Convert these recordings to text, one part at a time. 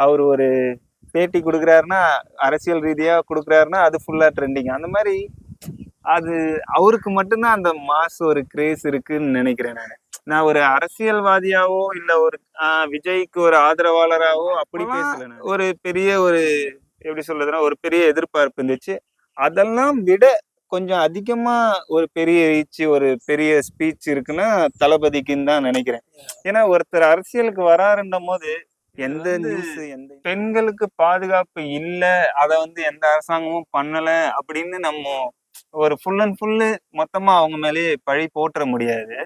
அவர் ஒரு பேட்டி கொடுக்குறாருன்னா அரசியல் ரீதியா கொடுக்குறாருன்னா அது ஃபுல்லா ட்ரெண்டிங். அந்த மாதிரி அது அவருக்கு மட்டும்தான் அந்த மாஸ் ஒரு கிரேஸ் இருக்குன்னு நினைக்கிறேன் நான். நான் ஒரு அரசியல்வாதியாவோ இல்ல ஒரு விஜய்க்கு ஒரு ஆதரவாளராவோ அப்படி பேசல. ஒரு பெரிய ஒரு எப்படி சொல்றதுன்னா ஒரு பெரிய எதிர்பார்ப்பு இருந்துச்சு. அதெல்லாம் விட கொஞ்சம் அதிகமா ஒரு பெரிய ரீச் ஒரு பெரிய ஸ்பீச் இருக்குன்னா தளபதிக்குன்னு தான் நினைக்கிறேன். ஏன்னா ஒருத்தர் அரசியலுக்கு வராருன்னும் போது எந்த நியூஸ் எந்த பெண்களுக்கு பாதுகாப்பு இல்ல, அத வந்து எந்த அரசாங்கமும் பண்ணல அப்படின்னு நம்ம ஒரு ஃபுல் அண்ட் ஃபுல்லு மொத்தமா அவங்க மேலேயே பழி போட்டுற முடியாது.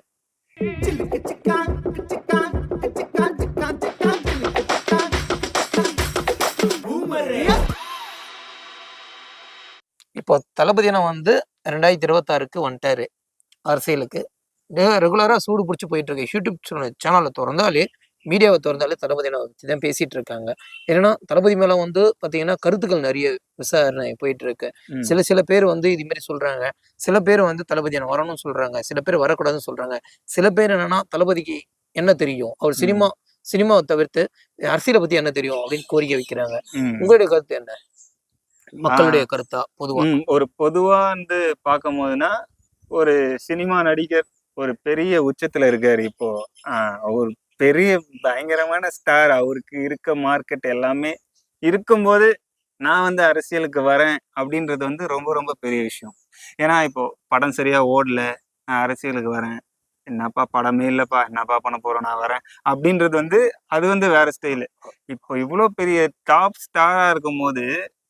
இப்போ தளபதி வந்து 2026க்கு வந்துட்டாரு அரசியலுக்கு. ரெகுலரா சூடு பிடிச்சி போயிட்டு இருக்கு. யூடியூப் சேனலை திறந்தாலே மீடியாவை திறந்தாலே தளபதி வச்சு தான் பேசிட்டு இருக்காங்க. ஏன்னா தளபதி மேல வந்து பாத்தீங்கன்னா கருத்துக்கள் நிறைய விசாரணை போயிட்டு இருக்கு. சில பேர் வந்து இது மாதிரி சொல்றாங்க, சில பேர் வந்து தளபதி வரணும்னு சொல்றாங்க, சில பேர் வரக்கூடாதுன்னு சொல்றாங்க. சில பேர் என்னன்னா தளபதிக்கு என்ன தெரியும், அவர் சினிமாவை தவிர்த்து அரசியலை பத்தி என்ன தெரியும் அப்படின்னு கோரிக்கை வைக்கிறாங்க. உங்களுடைய கருத்து என்ன? மக்களுடைய கருத்தா பொதுவா ஒரு பொதுவா வந்து பார்க்கும் போதுன்னா ஒரு சினிமா நடிகர் ஒரு பெரிய உச்சத்துல இருக்காரு. இப்போ ஒரு பெரிய பயங்கரமான ஸ்டார், அவருக்கு இருக்க மார்க்கெட் எல்லாமே இருக்கும்போது நான் வந்து அரசியலுக்கு வரேன் அப்படின்றது வந்து ரொம்ப ரொம்ப பெரிய விஷயம். ஏன்னா இப்போ படம் சரியா ஓடல, நான் அரசியலுக்கு வரேன், என்னப்பா படமே இல்லப்பா, என்னப்பா பண்ண போறோம், நான் வரேன் அப்படின்றது வந்து அது வந்து வேற ஸ்டைலு. இப்போ இவ்வளோ பெரிய டாப் ஸ்டாரா இருக்கும் போது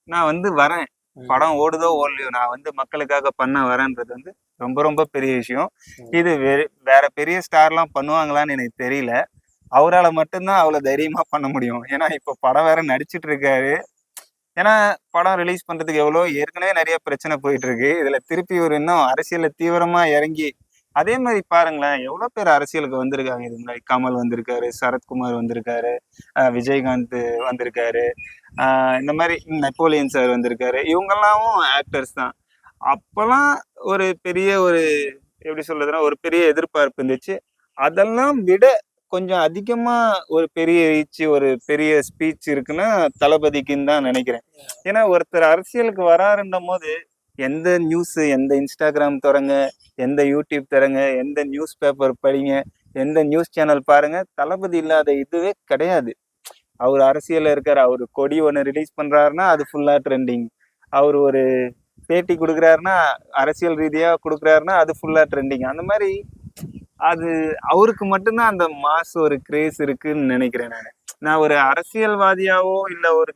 நான் வந்து வரேன், படம் ஓடுதோ ஓடலையோ நான் வந்து மக்களுக்காக பண்ண வரேன்றது வந்து ரொம்ப ரொம்ப பெரிய விஷயம். இது வேற பெரிய ஸ்டார்லாம் பண்ணுவாங்களான்னு எனக்கு தெரியல. அவரால் மட்டும்தான் அவ்வளோ தைரியமா பண்ண முடியும். ஏன்னா இப்போ படம் வேற நடிச்சிட்டு இருக்காரு. ஏன்னா படம் ரிலீஸ் பண்றதுக்கு ஏற்கனவே நிறைய பிரச்சனை போயிட்டு இருக்கு. இதுல திருப்பி ஒரு இன்னும் அரசியல்ல தீவிரமா இறங்கி அதே மாதிரி பாருங்களேன், எவ்வளோ பேர் அரசியலுக்கு வந்திருக்காங்க. இது முன்னாடி கமல் வந்திருக்காரு, சரத்குமார் வந்திருக்காரு, விஜயகாந்த் வந்திருக்காரு, இந்த மாதிரி நெப்போலியன் சார் வந்திருக்காரு. இவங்கெல்லாம் ஆக்டர்ஸ் தான். அப்பெல்லாம் ஒரு பெரிய ஒரு எப்படி சொல்றதுன்னா ஒரு பெரிய எதிர்பார்ப்பு இருந்துச்சு. அதெல்லாம் விட கொஞ்சம் அதிகமா ஒரு பெரிய ரீச் ஒரு பெரிய ஸ்பீச் இருக்குன்னா தளபதிக்குன்னு தான் நினைக்கிறேன். ஏன்னா ஒருத்தர் அரசியலுக்கு வராருன்னும் போது எந்த நியூஸ் எந்த இன்ஸ்டாகிராம் திறங்க, எந்த யூடியூப் திறங்க, எந்த நியூஸ் பேப்பர் படிங்க, எந்த நியூஸ் சேனல் பாருங்க, தளபதி இல்லாத இதுவே கிடையாது. அவர் அரசியல்ல இருக்காரு. அவரு கொடி ஒன்று ரிலீஸ் பண்றாருன்னா அது ஃபுல்லா ட்ரெண்டிங். அவர் ஒரு பேட்டி கொடுக்குறாருன்னா அரசியல் ரீதியா கொடுக்குறாருன்னா அது ஃபுல்லா ட்ரெண்டிங். அந்த மாதிரி அது அவருக்கு மட்டும்தான் அந்த மாஸ் ஒரு கிரேஸ் இருக்குன்னு நினைக்கிறேன் நான். நான் ஒரு அரசியல்வாதியாவோ இல்ல ஒரு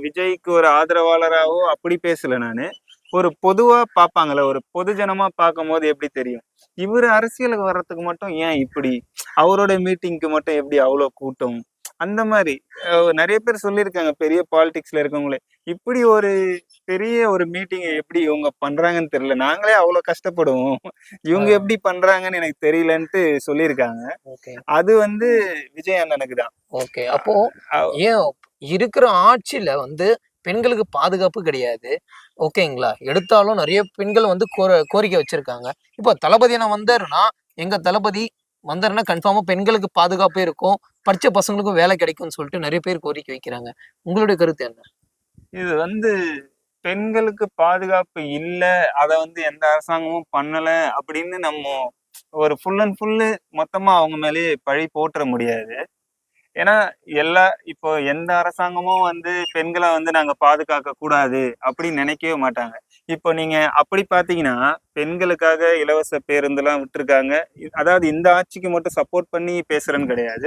விஜய்க்கு ஒரு ஆதரவாளராவோ அப்படி பேசல நானு. ஒரு பொதுவா பார்ப்பாங்கல்ல, ஒரு பொதுஜனமா பார்க்கும் போது எப்படி தெரியும், இவர் அரசியலுக்கு வர்றதுக்கு மட்டும் ஏன் இப்படி, அவரோட மீட்டிங்க்கு மட்டும் எப்படி அவ்வளோ கூட்டம், அந்த மாதிரி நிறைய பேர் சொல்லியிருக்காங்க. பெரிய பாலிடிக்ஸ்ல இருக்கவங்களே இப்படி ஒரு பெரிய ஒரு மீட்டிங் எப்படி இவங்க பண்றாங்கன்னு தெரியல, நாங்களே அவ்வளவு கஷ்டப்படுவோம், இவங்க எப்படி பண்றாங்கன்னு எனக்கு தெரியலன்ட்டு சொல்லியிருக்காங்க. அது வந்து விஜய் அண்ணனுக்கு தான். ஓகே, அப்போ ஏன் இருக்கிற ஆட்சியில வந்து பெண்களுக்கு பாதுகாப்பு கிடையாது, ஓகேங்களா? எடுத்தாலும் நிறைய பெண்கள் வந்து கோரிக்கை வச்சிருக்காங்க. இப்போ தளபதி வந்தாருன்னா, எங்க தளபதி வந்தாருன்னா கன்ஃபார்மா பெண்களுக்கு பாதுகாப்பே இருக்கும், படிச்ச பசங்களுக்கும் வேலை கிடைக்கும்னு சொல்லிட்டு நிறைய பேர் கோரிக்கை வைக்கிறாங்க. உங்களுடைய கருத்து என்ன? இது வந்து பெண்களுக்கு பாதுகாப்பு இல்ல, அத வந்து எந்த அரசாங்கமும் பண்ணல அப்படின்னு நம்ம ஒரு ஃபுல் அண்ட் ஃபுல்லு மொத்தமா அவங்க மேலேயே பழி போட்டுற முடியாது. ஏன்னா இப்போ எந்த அரசாங்கமும் வந்து பெண்களை வந்து நாங்க பாதுகாக்க கூடாது அப்படின்னு நினைக்கவே மாட்டாங்க. இப்போ நீங்க அப்படி பாத்தீங்கன்னா பெண்களுக்காக இலவச பேருந்துலாம் விட்டுருக்காங்க. அதாவது இந்த ஆட்சிக்கு மட்டும் சப்போர்ட் பண்ணி பேசுறேன்னு கிடையாது.